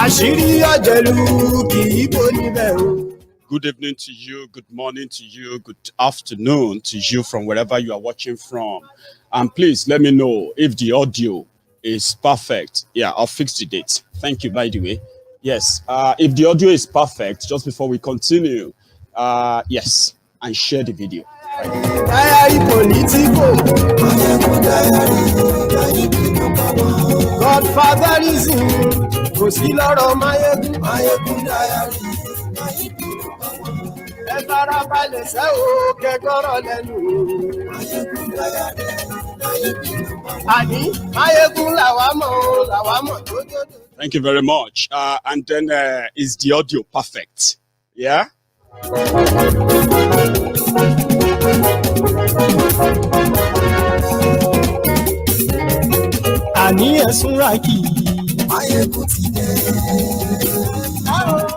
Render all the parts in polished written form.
Good evening to you, good morning to you, good afternoon to you from wherever you are watching from. And please let me know if the audio is perfect. Yeah, I'll fix the date. Thank you, by the way. Yes, if the audio is perfect, just before we continue, yes, and share the video. Diary Politico. Godfatherism. Kò sí lọ́rọ̀ Maiyegun. Maiyegun diary. Ẹ fara balẹ̀ sẹ́ o kẹ́gbọ́rọ̀ lẹ́nu. Maiyegun diary. Àní Maiyegun làwa mọ̀ lójoojúmọ́. Thank you very much. And then is the audio perfect? Yeah?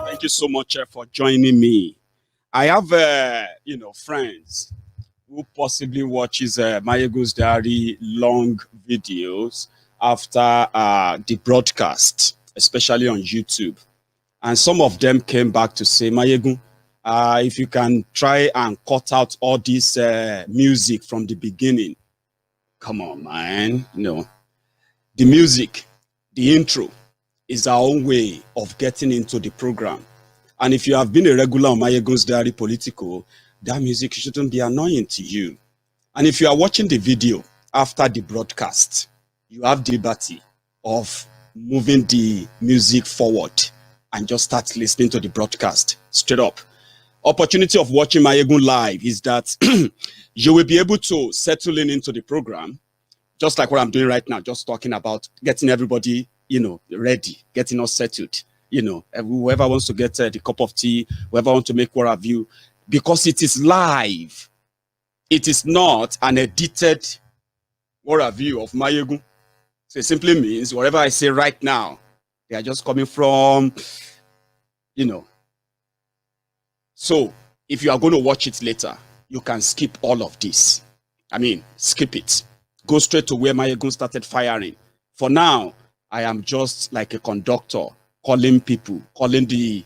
Thank you so much for joining me. I have, friends who possibly watches Maiyegun's Diary long videos after the broadcast, especially on YouTube. And some of them came back to say, Maiyegun, if you can try and cut out all this music from the beginning. Come on, man. No. The music, the intro, is our own way of getting into the program. And if you have been a regular on Maiyegun's Diary Politico, that music shouldn't be annoying to you. And if you are watching the video after the broadcast, you have the liberty of moving the music forward and just start listening to the broadcast straight up. Opportunity of watching Maiyegun live is that you will be able to settle into the program, just like what I'm doing right now, just talking about getting everybody, ready, getting us settled. Whoever wants to get the cup of tea, whoever wants to make what have you, because it is live. It is not an edited what have you of Maiyegun. So it simply means whatever I say right now, they are just coming from, So if you are going to watch it later, you can skip all of this. Skip it. Go straight to where Maiyegun started firing. For now, I am just like a conductor, calling people, calling the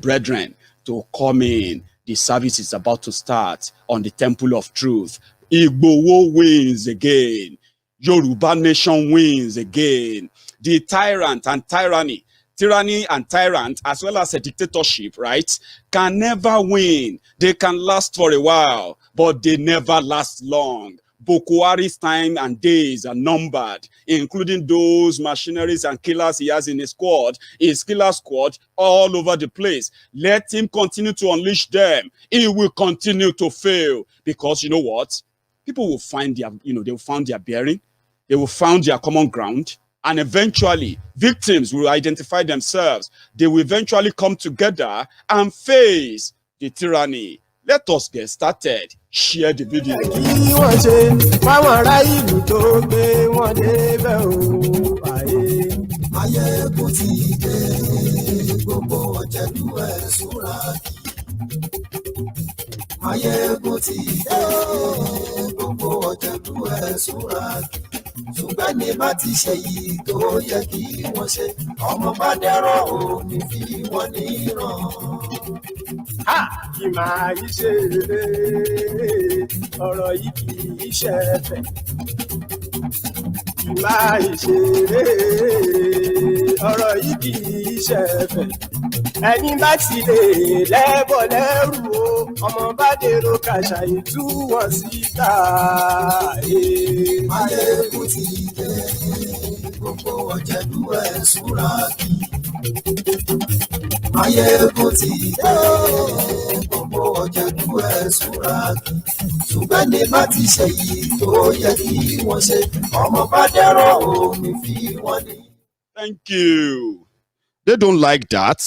brethren to come in. The service is about to start on the Temple of Truth. Igbowo wins again. Yoruba nation wins again. The tyrant and tyranny and tyrant, as well as a dictatorship, right, can never win. They can last for a while, but they never last long. Boko Haram's time and days are numbered, including those machineries and killers he has in his killer squad all over the place. Let him continue to unleash them. He will continue to fail, because you know what? People will find their, they will find their bearing. They will find their common ground. And eventually, victims will identify themselves. They will eventually come together and face the tyranny. Let us get started. Share the video. Ṣùgbọ́n ní bá ti ṣe yìí tó yẹ kí wọ́n ṣe, ọmọ bá dẹ́rọ̀ ò ní fi wọ́n níran. Kì máa yí ṣe rere, ọ̀rọ̀ yìí kì í ṣe ẹ̀fẹ̀. Kì máa yí ṣe rere, ọ̀rọ̀ yìí kì í ṣe ẹ̀fẹ̀. Ẹni bá ti lè lẹ́bọ̀ lẹ́rù o, ọmọ bá dèrò kàṣà ìtú wọn síta. Maiyegun ti dé, gbogbo ọ̀jẹ̀lú ẹ̀ súra kí. Maiyegun ti dé, gbogbo ọ̀jẹ̀lú ẹ̀ súra kí. Ṣùgbọ́n ní bá ti ṣe yìí tó yẹ kí wọ́n ṣe, ọmọ bá dẹ́rọ̀ ò ní fi wọ́n ní. Thank you. They don't like that.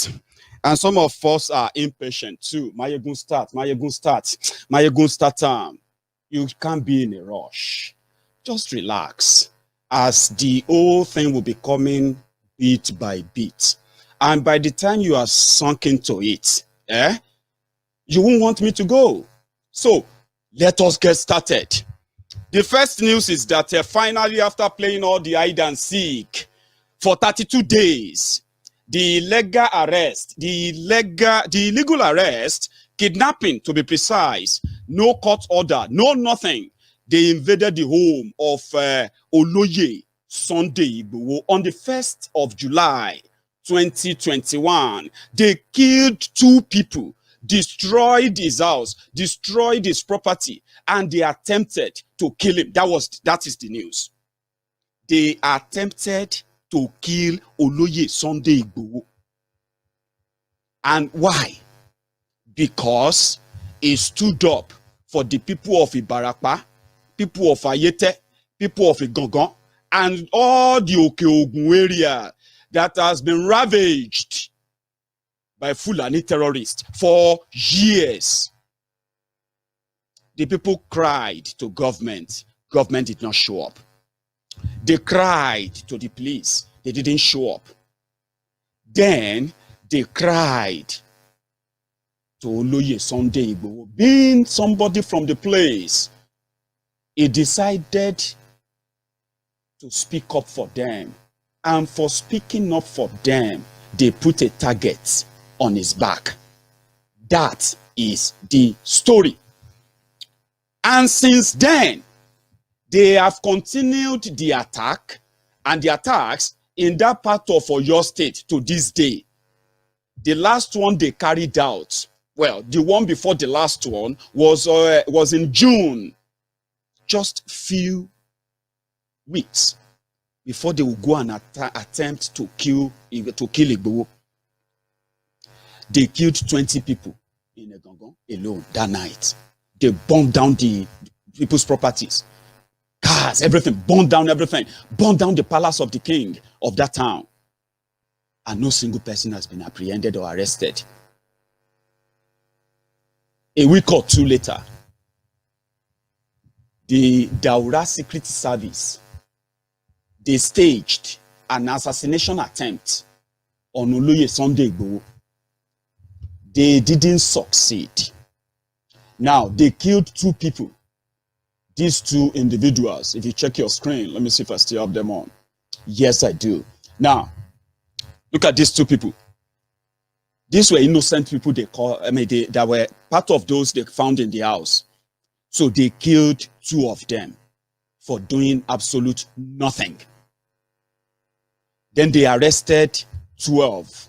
And some of us are impatient too. Maiyegun start. Maiyegun start. You can't be in a rush. Just relax, as the whole thing will be coming bit by bit. And by the time you are sunk into it, you won't want me to go. So let us get started. The first news is that finally, after playing all the hide and seek for 32 days, the illegal arrest, kidnapping to be precise, no court order, no nothing. They invaded the home of Oloye Sunday Igboho on the 1st of July 2021. They killed 2 people, destroyed his house, destroyed his property, and they attempted to kill him. That is the news. They attempted to kill Oloye Sunday Igboho. And why? Because he stood up for the people of Ibarapa, people of Ayete, people of Igangan, and all the Oke-Ogun area that has been ravaged by Fulani terrorists for years. The people cried to government. Government did not show up. They cried to the police. They didn't show up. Then they cried to Oloye Sunday Igboho. Being somebody from the place, he decided to speak up for them. And for speaking up for them, they put a target on his back. That is the story. And since then, they have continued the attack and the attacks in that part of Oyo State to this day. The last one they carried out, well, the one before the last one was in June, just few weeks before they will go and attempt to kill Igboho. They killed 20 people in Igangan alone that night. They burned down the people's properties. Cars, everything, burned down everything. Burned down the palace of the king of that town. And no single person has been apprehended or arrested. A week or 2 later, the Daura Secret Service, they staged an assassination attempt on Oloye Sunday Igboho. They didn't succeed. Now, they killed 2 people. These 2 individuals, if you check your screen, let me see if I still have them on. Yes, I do. Now, look at these 2 people. These were innocent people that were part of those they found in the house. So they killed 2 of them for doing absolute nothing. Then they arrested 12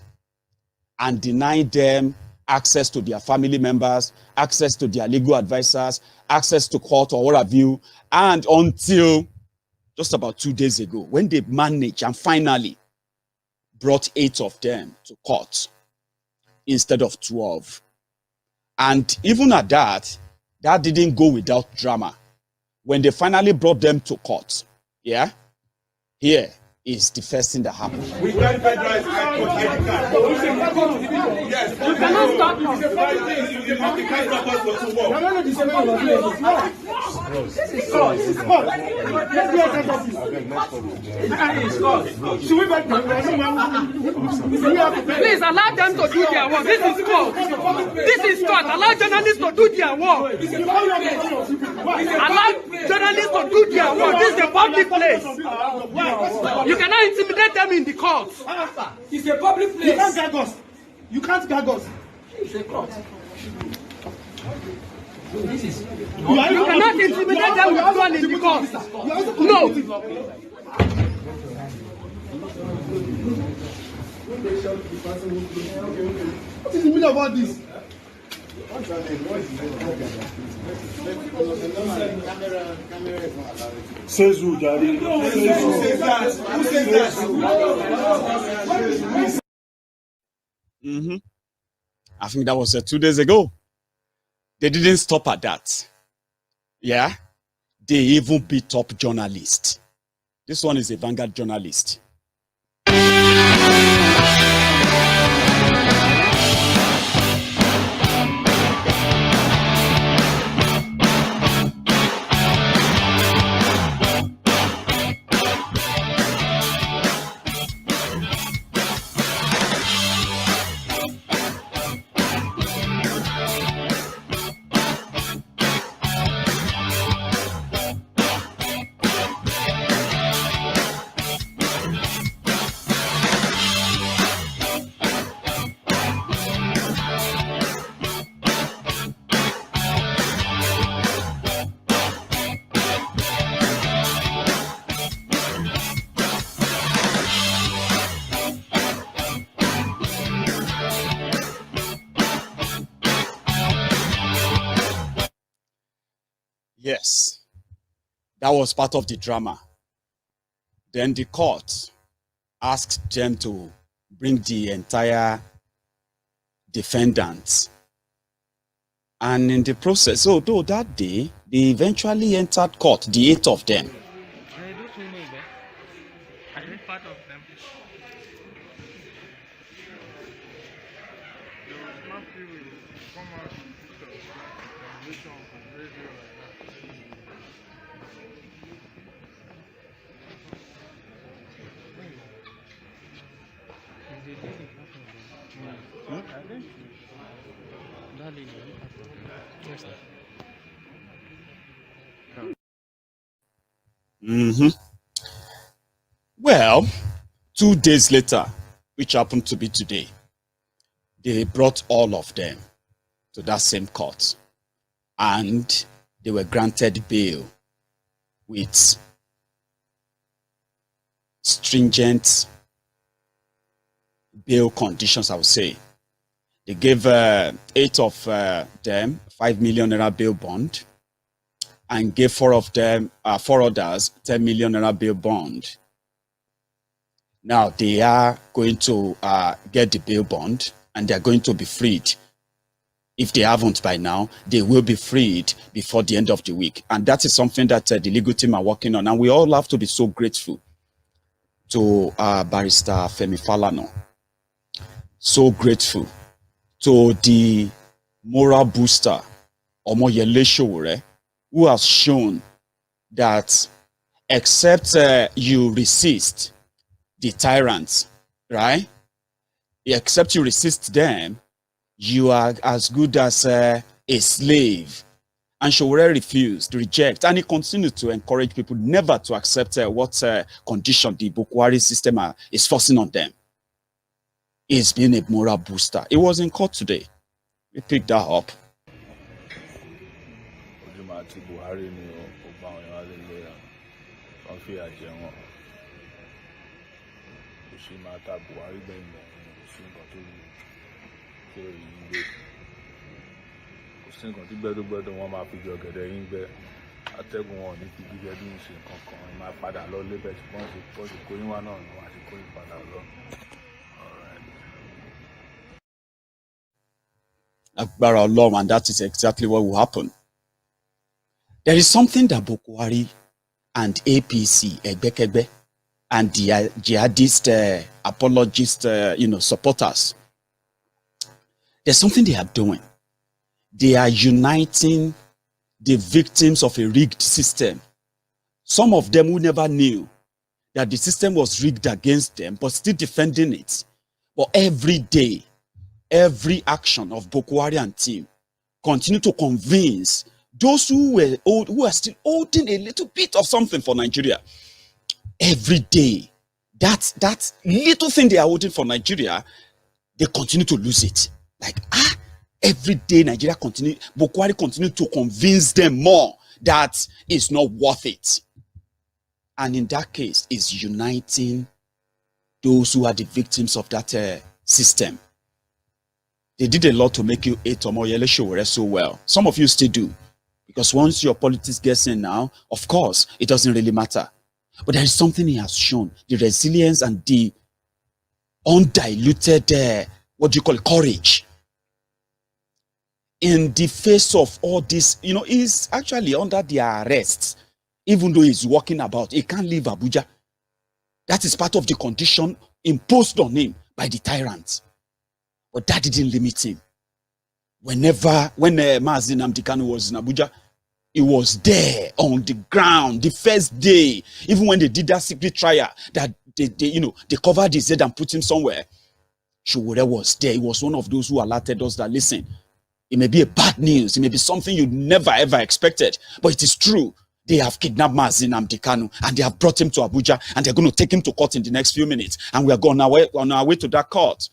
and denied them access to their family members, access to their legal advisors, access to court or what have you. And until just about 2 days ago, when they managed and finally brought 8 of them to court instead of 12. And even at that didn't go without drama. When they finally brought them to court, yeah, here is the first thing that happened. We can't federalize high court any time. Yes, you cannot stop us. You can't stop us to work. This is court. This is court. Let's do it. Should we back down? Please allow them to do their work. This is court. This is court. Allow journalists to do their work. Allow journalists to do their work. This is a public place. You cannot intimidate them in the court. It's a public place. You can't gag us. You can't gag us. It's a court. You cannot intimidate them with gun in the court. No. What is the meaning of all this? Says who, Daddy? Who says that? I think that was 2 days ago. They didn't stop at that. Yeah? They even beat up journalists. This one is a Vanguard journalist. That was part of the drama. Then the court asked them to bring the entire defendants. And in the process, although that day, they eventually entered court, the 8 of them. I read part of them. Well, 2 days later, which happened to be today, they brought all of them to that same court, and they were granted bail with stringent bail conditions, I would say. They gave 8 of them 5 million naira bail bond, and gave 4 others 10 million naira bail bond. Now they are going to get the bail bond, and they are going to be freed. If they haven't by now, they will be freed before the end of the week. And that is something that the legal team are working on. And we all have to be so grateful to Barrister Femi Falana. So grateful to the moral booster, Omoyele Sowore, who has shown that except you resist the tyrants, right? Except you resist them, you are as good as a slave. And Sowore refused, reject, and he continued to encourage people never to accept what condition the Boko Haram system is forcing on them. He's been a moral booster. It was in court today. We picked that up. And that is exactly what will happen. There is something that Boko Haram and APC, Egbekegbe, and the jihadist apologist, supporters. There's something they are doing. They are uniting the victims of a rigged system. Some of them who never knew that the system was rigged against them, but still defending it. But every day, every action of Boko Haram team continue to convince those who are still holding a little bit of something for Nigeria. Every day, that little thing they are holding for Nigeria, they continue to lose it. Every day Boko Haram continue to convince them more that it's not worth it. And in that case, it's uniting those who are the victims of that system. They did a lot to make you hate Omoyele Sowore so well. Some of you still do. Because once your politics gets in now, of course, it doesn't really matter. But there is something he has shown. The resilience and the undiluted, courage. In the face of all this, he's actually under their arrest. Even though he's walking about, he can't leave Abuja. That is part of the condition imposed on him by the tyrants. But that didn't limit him. When Mazi Nnamdi Kanu was in Abuja, he was there on the ground the first day. Even when they did that secret trial, that they covered his head and put him somewhere, Sowore was there. He was one of those who alerted us that, listen, it may be a bad news, it may be something you never ever expected, but it is true. They have kidnapped Mazi Nnamdi Kanu and they have brought him to Abuja, and they're going to take him to court in the next few minutes, and we are on our way to that court.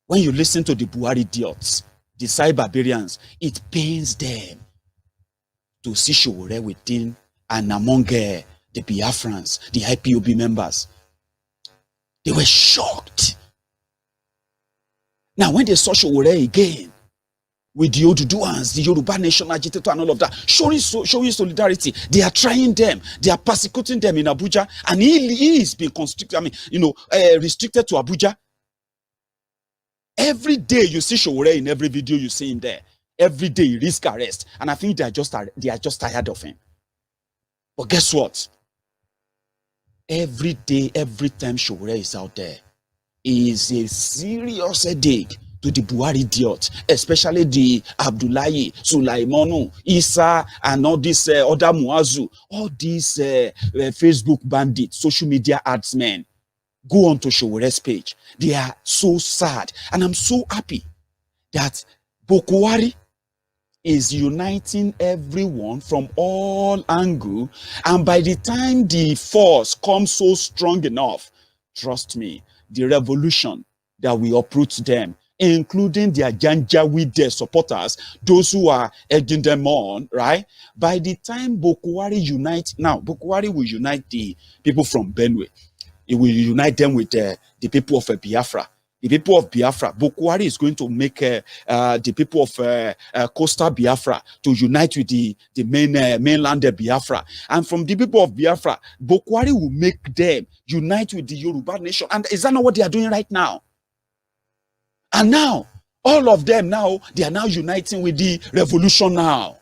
When you listen to the Buhari idiots, the cyberbarians, it pains them to see Sowore within and among the Biafrans, the IPOB members. They were shocked. Now, when they saw Sowore again, with the Oduduans, the Yoruba Nation agitator and all of that, showing solidarity. They are trying them. They are persecuting them in Abuja. And he is being constricted, restricted to Abuja. Every day you see Showore in every video you see him there. Every day he risks arrest. And I think they are just tired of him. But guess what? Every day, every time Showore is out there, is a serious headache to the Buhari idiot, especially the Abdullahi, Sulaimanu, Isa, and all these other Muazu, all these Facebook bandits, social media adsmen. Go on to Showore's page. They are so sad. And I'm so happy that Bokwari is uniting everyone from all angles. And by the time the force comes so strong enough, trust me, the revolution that will uproot them, including their Janjaweed supporters, those who are egging them on, right? By the time Bokwari unites, now Bokwari will unite the people from Benue. It will unite them with the people of Biafra. The people of Biafra, Bokwari is going to make the people of coastal Biafra to unite with the mainland Biafra. And from the people of Biafra, Bokwari will make them unite with the Yoruba nation. And is that not what they are doing right now? And now, all of them now, they are now uniting with the revolution now.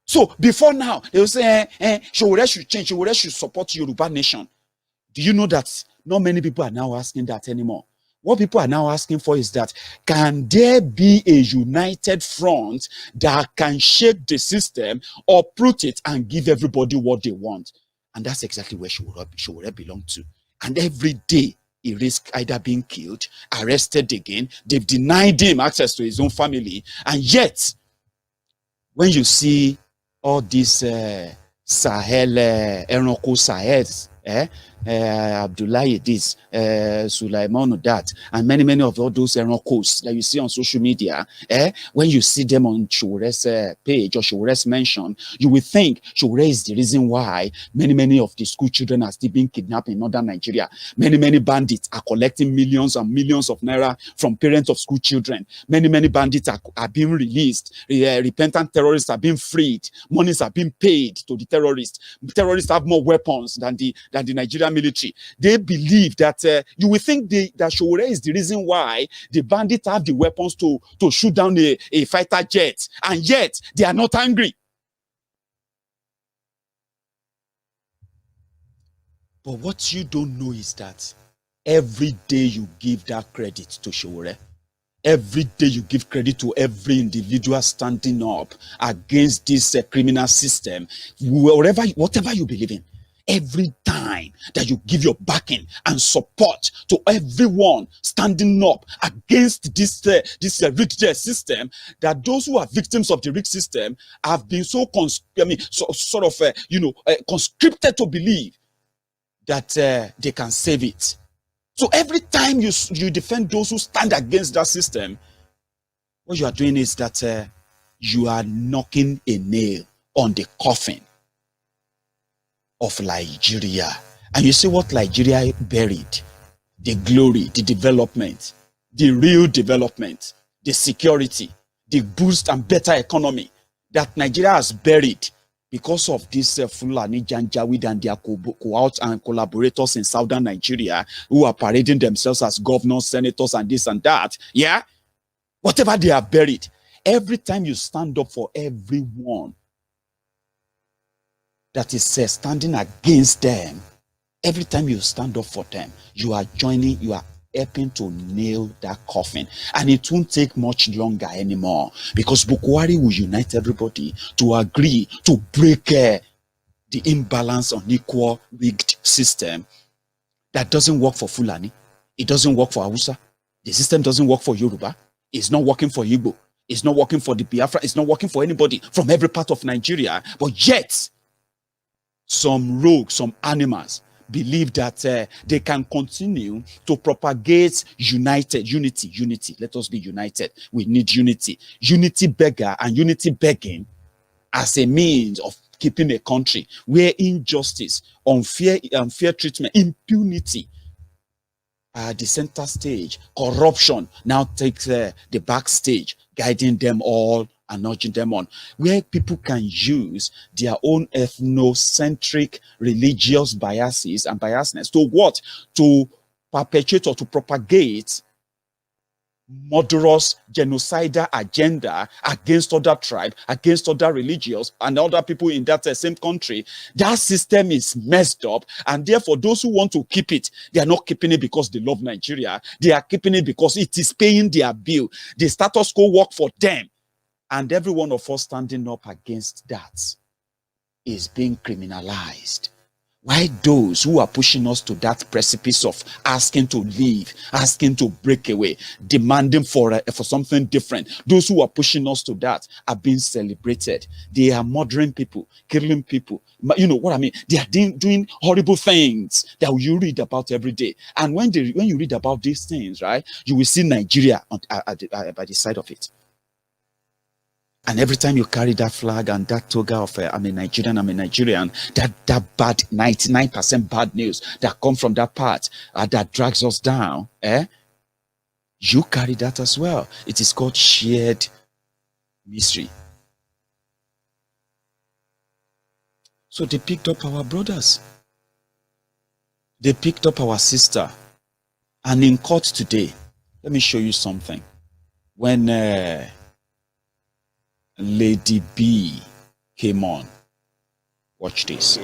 So before now, they will say, Showore should change, Showore should support Yoruba nation. Do you know that not many people are now asking that anymore? What people are now asking for is that, can there be a united front that can shake the system, uproot it, and give everybody what they want? And that's exactly where Showore belongs to. And every day, he risks either being killed, arrested again. They've denied him access to his own family. And yet, when you see all these Sahel, Eronko Sahels, Abdullahi this, Sulaiman that, and many of all those Eronkos that you see on social media, when you see them on Showore's page or Showore's mention, you will think Showore is the reason why many of the school children are still being kidnapped in northern Nigeria. Many bandits are collecting millions and millions of naira from parents of school children. Many bandits are being released. Repentant terrorists are being freed. Monies are being paid to the terrorists. Terrorists have more weapons than the Nigerian military. They believe that you will think that Showore is the reason why the bandits have the weapons to shoot down a fighter jet, and yet they are not angry. But what you don't know is that every day you give that credit to Showore, every day you give credit to every individual standing up against this criminal system, whatever you believe in. Every time that you give your backing and support to everyone standing up against this rigged system, that those who are victims of the rigged system have been conscripted to believe that they can save it. So every time you defend those who stand against that system, what you are doing is that you are knocking a nail on the coffin of Nigeria. And you see what Nigeria buried: the glory, the development, the real development, the security, the boost and better economy that Nigeria has buried because of this Fulani Janjaweed and their cohorts and collaborators in southern Nigeria who are parading themselves as governors, senators, and this and that. Yeah? Whatever they have buried. Every time you stand up for everyone that is standing against them, every time you stand up for them, you are helping to nail that coffin. And it won't take much longer anymore, because Bokwari will unite everybody to agree to break the imbalance, unequal, rigged system that doesn't work for Fulani. It doesn't work for Hausa. The system doesn't work for Yoruba. It's not working for Igbo. It's not working for the Biafra. It's not working for anybody from every part of Nigeria. But yet, some rogues, some animals believe that they can continue to propagate unity. Let us be united. We need unity. Unity beggar and unity begging as a means of keeping a country where injustice, unfair treatment, impunity are the center stage. Corruption now takes the back stage. guiding them all and nudging them on, where people can use their own ethnocentric religious biases and biasness to what? To perpetuate or to propagate murderous genocidal agenda against other tribes, against other religions and other people in that same country. That system is messed up, and therefore those who want to keep it, they are not keeping it because they love Nigeria. They are keeping it because it is paying their bill. The status quo work for them, and every one of us standing up against that is being criminalized. Why those who are pushing us to that precipice of asking to leave, asking to break away, demanding for something different, those who are pushing us to that are being celebrated. They are murdering people, killing people. You know what I mean? They are doing horrible things that you read about every day. And when you read about these things, right, you will see Nigeria by the side of it. And every time you carry that flag and that toga of I'm a Nigerian, that bad 99% bad news that come from that part that drags us down, you carry that as well. It is called shared misery. So they picked up our brothers. They picked up our sister. And in court today, let me show you something. When Lady B came on. Watch this.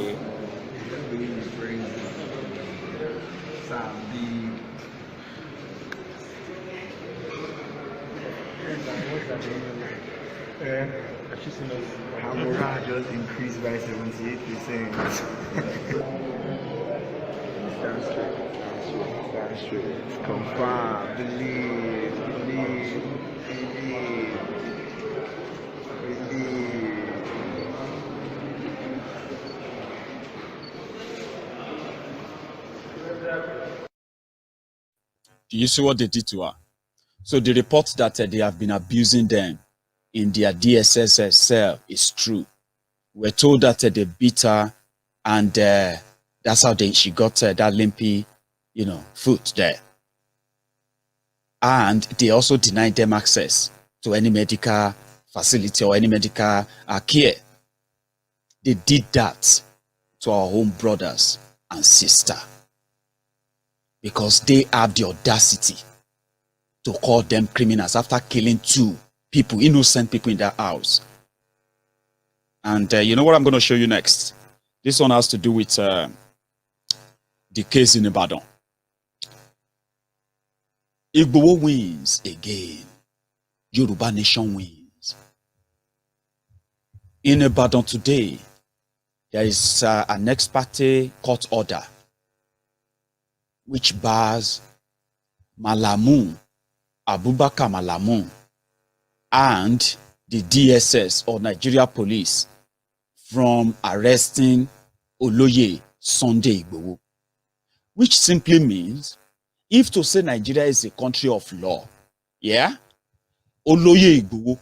Hamura just increased by 78%. Stand straight. Confirm, believe. Do you see what they did to her? So the report that they have been abusing them in their DSS cell is true. We're told that they beat her, and that's how she got that limpy, foot there. And they also denied them access to any medical facility or any medical care. They did that to our own brothers and sisters because they have the audacity to call them criminals after killing 2 people, innocent people in that house. And you know what I'm going to show you next? This one has to do with the case in Ibadan. Igboho wins again. Yoruba nation wins. In Ibadan today, there is an ex parte court order which bars Malamu, Abubakar Malamu, and the DSS or Nigeria police from arresting Oloye Sunday Igboho, which simply means if to say Nigeria is a country of law, Oloye Igboho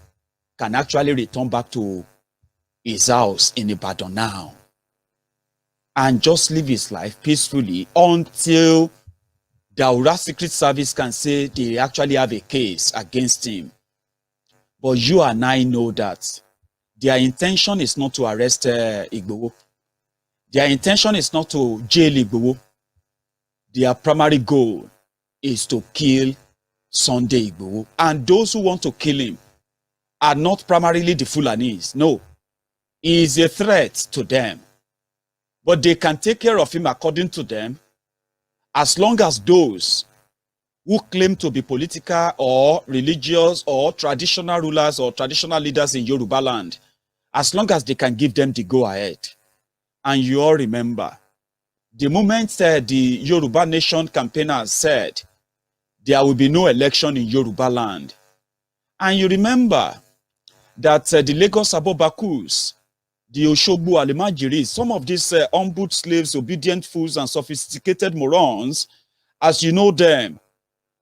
can actually return back to his house in Ibadan now and just live his life peacefully until the Aura Secret Service can say they actually have a case against him. But you and I know that their intention is not to arrest Igboho. Their intention is not to jail Igboho. Their primary goal is to kill Sunday Igboho. And those who want to kill him are not primarily the Fulanis. No. He is a threat to them. But they can take care of him according to them as long as those who claim to be political or religious or traditional rulers or traditional leaders in Yoruba land, as long as they can give them the go-ahead. And you all remember, the moment the Yoruba Nation campaigners said there will be no election in Yoruba land, and you remember that the Lagos Abobakus, the Oshogbo Alimajiris, some of these humbled slaves, obedient fools, and sophisticated morons, as you know them,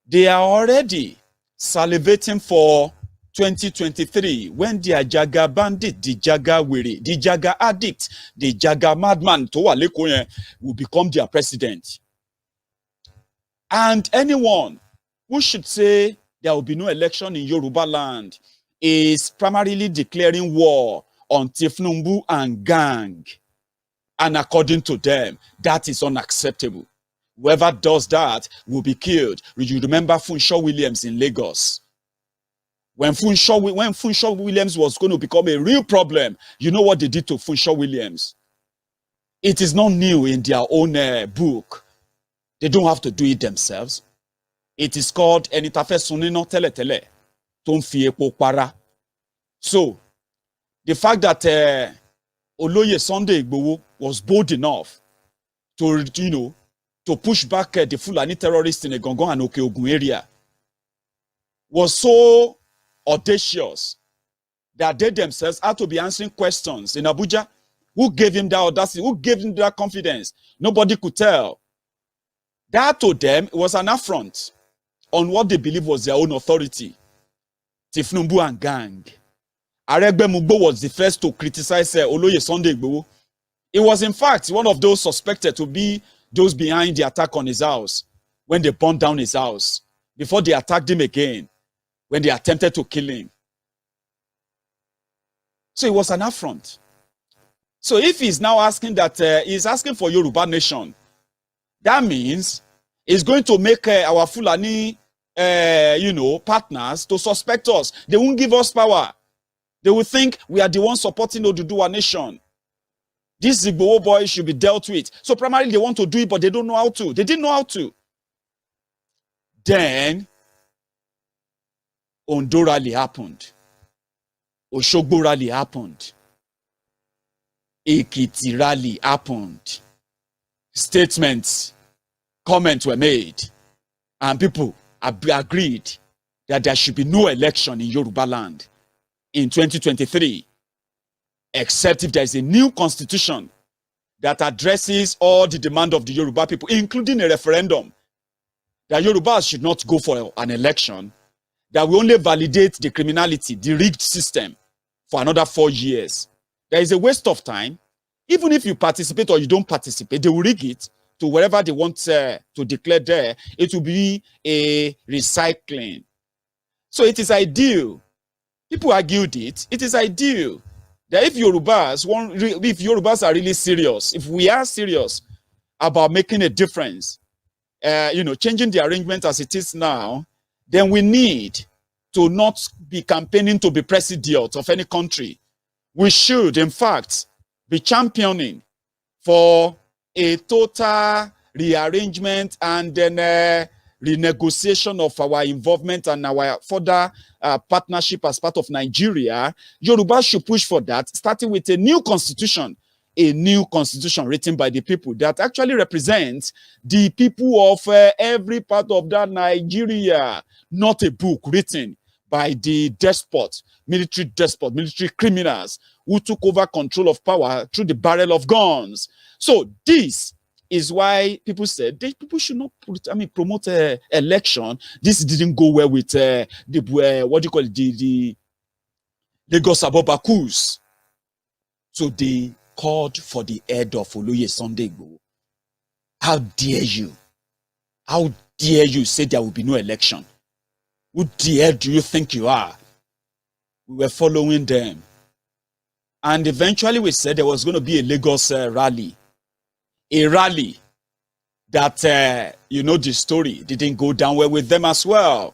they are already salivating for 2023 when the Jaga bandit, the Jaga weary, the Jaga addict, the Jaga madman will become their president. And anyone who should say there will be no election in Yoruba land is primarily declaring war on Tifnumbu and gang. And according to them, that is unacceptable. Whoever does that will be killed. You remember Funshaw Williams in Lagos. When Funshaw Williams was going to become a real problem, you know what they did to Funshaw Williams? It is not new in their own book. They don't have to do it themselves. It is called Enitafe Sunino Tele Tele. Tonfie Para. So, the fact that Oloye Sunday Igboho was bold enough to, to push back the Fulani terrorists in the Gongon and Okeogun area was so audacious that they themselves had to be answering questions in Abuja. Who gave him that audacity? Who gave him that confidence? Nobody could tell. That to them was an affront on what they believe was their own authority. Tifnumbu and gang. Aregbe Mugbo was the first to criticize Oloye Sunday Igboho. It was in fact one of those suspected to be those behind the attack on his house when they burned down his house, before they attacked him again, when they attempted to kill him. So it was an affront. So if he's now asking that, he's asking for Yoruba nation, that means he's going to make our Fulani, partners to suspect us. They won't give us power. They will think we are the ones supporting Oduduwa nation. This Igboho boy should be dealt with. So primarily they want to do it, but they don't know how to. They didn't know how to. Then, Ondo rally happened. Oshogbo rally happened. Ekiti rally happened. Statements, comments were made. And people agreed that there should be no election in Yoruba land in 2023, except if there is a new constitution that addresses all the demand of the Yoruba people, including a referendum, that Yorubas should not go for an election, that will only validate the criminality, the rigged system, for another 4 years. There is a waste of time. Even if you participate or you don't participate, they will rig it to wherever they want to declare there. It will be a recycling. So it is ideal. People argued it. It is ideal that if Yorubas are really serious, if we are serious about making a difference, changing the arrangement as it is now, then we need to not be campaigning to be president of any country. We should, in fact, be championing for a total rearrangement and then renegotiation of our involvement and our further partnership as part of Nigeria. Yoruba should push for that, starting with a new constitution written by the people that actually represents the people of every part of that Nigeria, not a book written by the military criminals who took over control of power through the barrel of guns. So this is why people said people should not promote election. This didn't go well with the Lagos Abobakus. So they called for the head of Oloye Sunday Igboho. How dare you? How dare you say there will be no election? Who the hell do you think you are? We were following them. And eventually we said there was going to be a Lagos rally. A rally that, the story didn't go down well with them as well.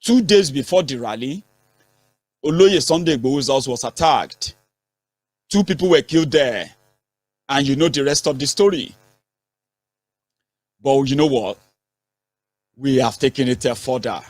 2 days before the rally, Oloye Sunday Igboho's house was attacked. 2 people were killed there. And you know the rest of the story. But you know what? We have taken it further.